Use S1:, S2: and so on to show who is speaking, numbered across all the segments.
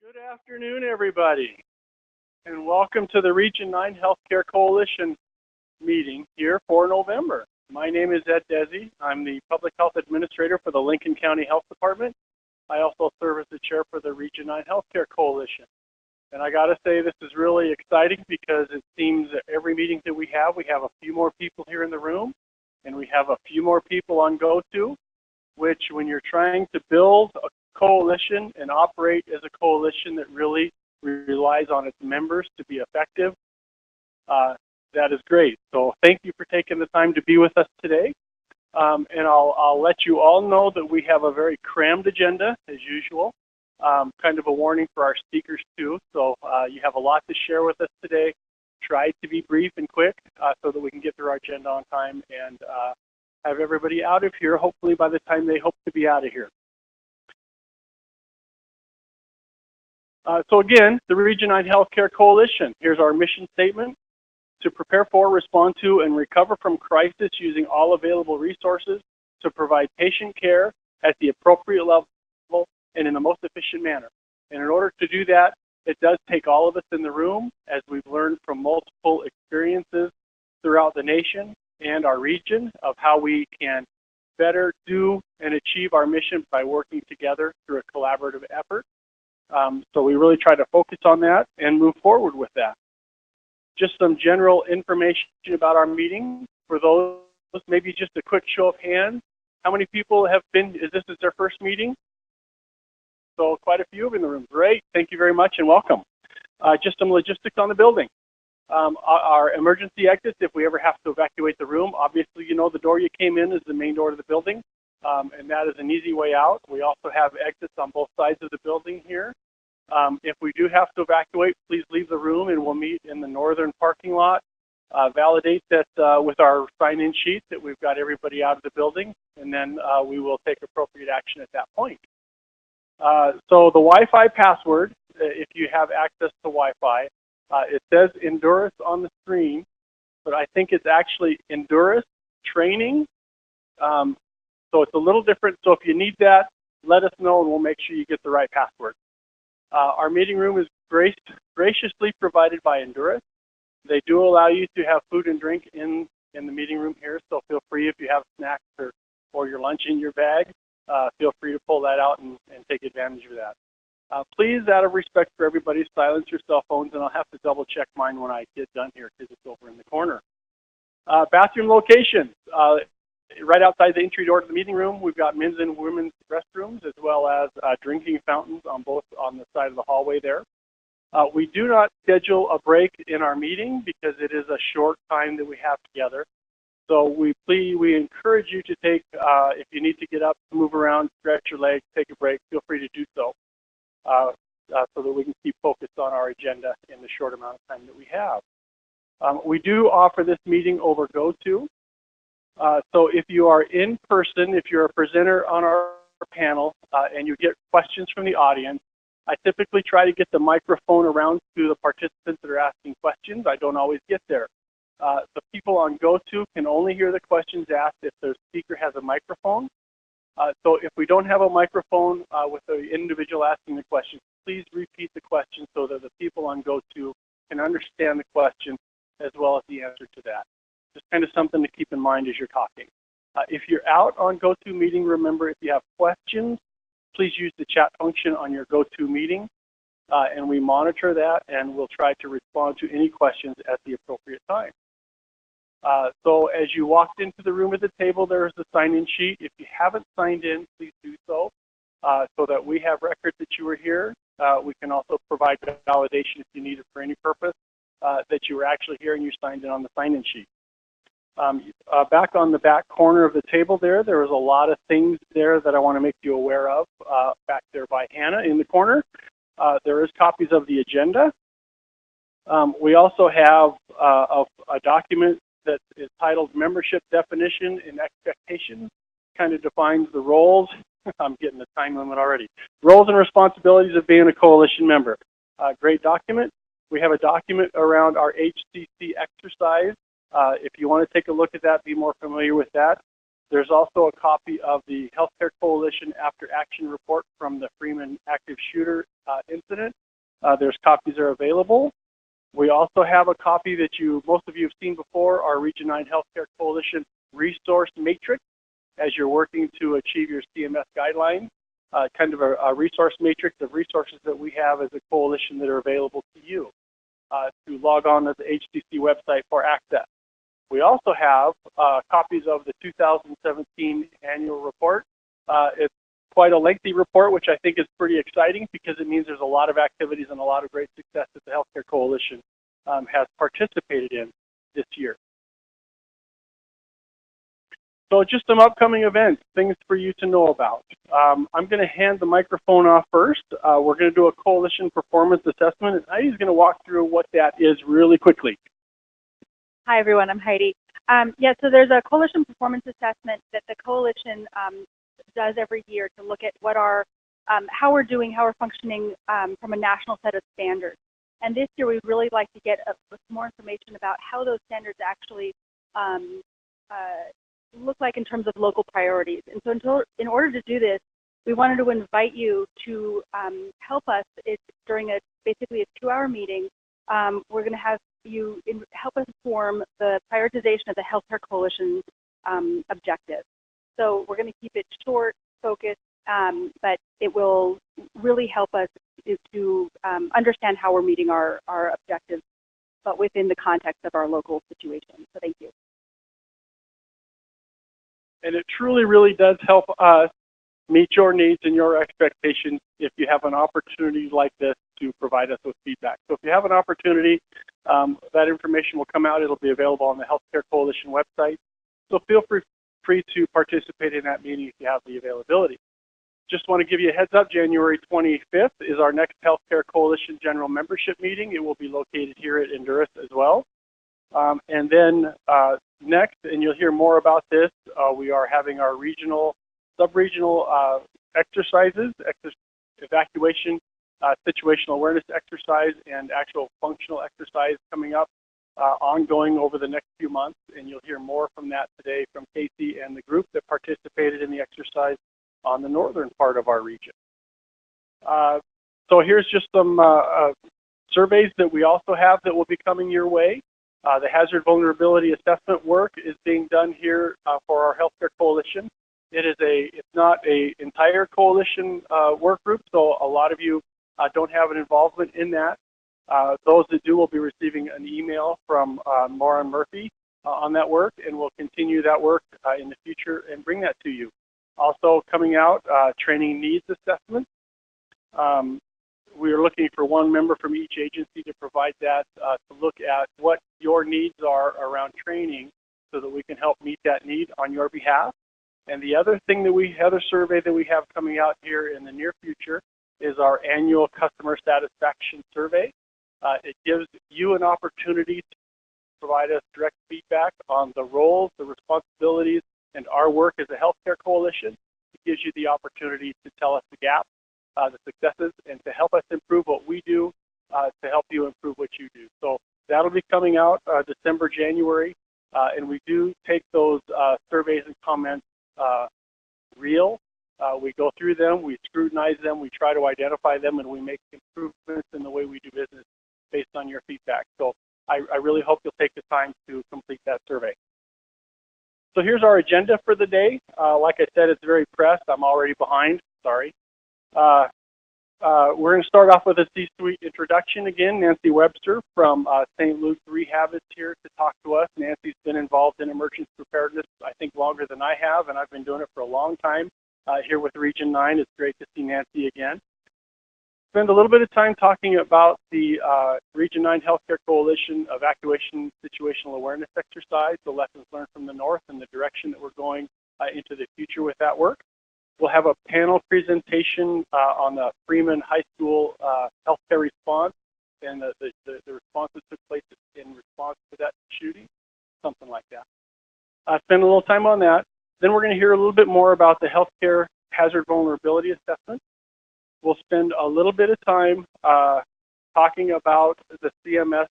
S1: Good afternoon, everybody, and welcome to the Region 9 Healthcare Coalition meeting here for November. My name is Ed Desi. I'm the Public Health Administrator for the Lincoln County Health Department. I also serve as the Chair for the Region 9 Healthcare Coalition. And I got to say, this is really exciting because it seems that every meeting that we have a few more people here in the room, and we have a few more people on GoTo, which when you're trying to build a coalition and operate as a coalition that really relies on its members to be effective, that is great. So thank you for taking the time to be with us today. And I'll let you all know that we have a very crammed agenda as usual. Kind of a warning for our speakers too. So you have a lot to share with us today. Try to be brief and quick so that we can get through our agenda on time and have everybody out of here, hopefully by the time they hope to be out of here. So again, the Region 9 Healthcare Coalition. Here's our mission statement: to prepare for, respond to, and recover from crisis using all available resources to provide patient care at the appropriate level and in the most efficient manner. And in order to do that, it does take all of us in the room, as we've learned from multiple experiences throughout the nation and our region, of how we can better do and achieve our mission by working together through a collaborative effort. So we really try to focus on that and move forward with that. Just some general information about our meeting. For those, maybe just a quick show of hands. How many people have been, is their first meeting? So quite a few in the room. Great, thank you very much and welcome. Just some logistics on the building. Our emergency exits, if we ever have to evacuate the room, obviously you know the door you came in is the main door to the building, and that is an easy way out. We also have exits on both sides of the building here. If we do have to evacuate, please leave the room and we'll meet in the northern parking lot. Validate that with our sign-in sheet that we've got everybody out of the building, and then we will take appropriate action at that point. So the Wi-Fi password, if you have access to Wi-Fi, it says Endurus on the screen, but I think it's actually Endurus Training. So it's a little different. So if you need that, let us know and we'll make sure you get the right password. Our meeting room is graciously provided by Endurus. They do allow you to have food and drink in the meeting room here, so feel free if you have snacks or your lunch in your bag, feel free to pull that out and take advantage of that. Please, out of respect for everybody, silence your cell phones, and I'll have to double check mine when I get done here because it's over in the corner. Bathroom locations. Right outside the entry door to the meeting room, we've got men's and women's restrooms, as well as drinking fountains on the side of the hallway there. We do not schedule a break in our meeting because it is a short time that we have together. So we encourage you to take, if you need to get up, move around, stretch your legs, take a break, feel free to do so, so that we can keep focused on our agenda in the short amount of time that we have. We do offer this meeting over GoTo. So if you are in person, if you're a presenter on our panel and you get questions from the audience, I typically try to get the microphone around to the participants that are asking questions. I don't always get there. The people on GoTo can only hear the questions asked if the speaker has a microphone. So if we don't have a microphone with the individual asking the question, please repeat the question so that the people on GoTo can understand the question as well as the answer to that. Just kind of something to keep in mind as you're talking. If you're out on GoToMeeting, remember, if you have questions, please use the chat function on your GoToMeeting, and we monitor that, and we'll try to respond to any questions at the appropriate time. So as you walked into the room at the table, there is the sign-in sheet. If you haven't signed in, please do so, so that we have records that you were here. We can also provide validation if you need it for any purpose, that you were actually here and you signed in on the sign-in sheet. Back on the back corner of the table there was a lot of things there that I want to make you aware of. Back there by Hannah in the corner, there is copies of the agenda. We also have a document that is titled Membership Definition and Expectations. Kind of defines the roles. I'm getting the time limit already. Roles and responsibilities of being a coalition member. Great document. We have a document around our HCC exercise. If you want to take a look at that, be more familiar with that. There's also a copy of the Healthcare Coalition After Action Report from the Freeman Active Shooter incident. There's copies that are available. We also have a copy that most of you have seen before, our Region 9 Healthcare Coalition Resource Matrix, as you're working to achieve your CMS guidelines, kind of a resource matrix of resources that we have as a coalition that are available to you to log on to the HCC website for access. We also have copies of the 2017 annual report. It's quite a lengthy report, which I think is pretty exciting because it means there's a lot of activities and a lot of great success that the Healthcare Coalition has participated in this year. So just some upcoming events, things for you to know about. I'm going to hand the microphone off first. We're going to do a coalition performance assessment, and Heidi's going to walk through what that is really quickly.
S2: Hi everyone, I'm Heidi. So there's a coalition performance assessment that the coalition does every year to look at what how we're doing, how we're functioning from a national set of standards. And this year we'd really like to get more information about how those standards actually look like in terms of local priorities. And so in order to do this, we wanted to invite you to help us. It's during basically a 2-hour meeting. We're going to have you help us form the prioritization of the Healthcare Coalition's objectives. So we're going to keep it short, focused, but it will really help us to understand how we're meeting our objectives, but within the context of our local situation. So thank you.
S1: And it truly, really does help us meet your needs and your expectations if you have an opportunity like this to provide us with feedback. So if you have an opportunity, that information will come out. It'll be available on the Healthcare Coalition website. So feel free to participate in that meeting if you have the availability. Just want to give you a heads up, January 25th is our next Healthcare Coalition General Membership meeting. It will be located here at Honduras as well. And then next, and you'll hear more about this, we are having our sub-regional exercises, evacuation, situational awareness exercise, and actual functional exercise coming up, ongoing over the next few months. And you'll hear more from that today from Casey and the group that participated in the exercise on the northern part of our region. So here's just some surveys that we also have that will be coming your way. The hazard vulnerability assessment work is being done here for our Healthcare Coalition. It's not a entire coalition work group, so a lot of you don't have an involvement in that. Those that do will be receiving an email from Maura Murphy on that work, and we'll continue that work in the future and bring that to you. Also coming out, training needs assessment. We are looking for one member from each agency to provide that, to look at what your needs are around training so that we can help meet that need on your behalf. And the other thing other survey that we have coming out here in the near future is our annual customer satisfaction survey. It gives you an opportunity to provide us direct feedback on the roles, the responsibilities, and our work as a healthcare coalition. It gives you the opportunity to tell us the gaps, the successes, and to help us improve what we do, to help you improve what you do. So that'll be coming out December, January, and we do take those surveys and comments real. We go through them, we scrutinize them, we try to identify them, and we make improvements in the way we do business based on your feedback. So I really hope you'll take the time to complete that survey. So here's our agenda for the day. Like I said, it's very pressed. I'm already behind, sorry. We're going to start off with a C-suite introduction again. Nancy Webster from St. Luke's Rehab is here to talk to us. Nancy's been involved in emergency preparedness, I think, longer than I have, and I've been doing it for a long time here with Region 9. It's great to see Nancy again. Spend a little bit of time talking about the Region 9 Healthcare Coalition Evacuation Situational Awareness Exercise, the lessons learned from the North and the direction that we're going into the future with that work. We'll have a panel presentation on the Freeman High School healthcare response and the response that took place in response to that shooting, something like that. Spend a little time on that. Then we're going to hear a little bit more about the healthcare hazard vulnerability assessment. We'll spend a little bit of time talking about the CMS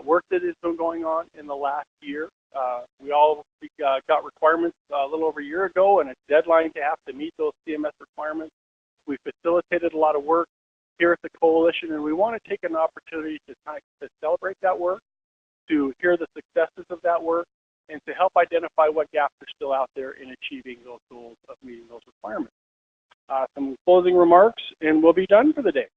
S1: work that has been going on in the last year. We all got requirements a little over a year ago and a deadline to have to meet those CMS requirements. We facilitated a lot of work. here at the Coalition, and we want to take an opportunity to celebrate that work, to hear the successes of that work, and to help identify what gaps are still out there in achieving those goals of meeting those requirements. Some closing remarks, and we'll be done for the day.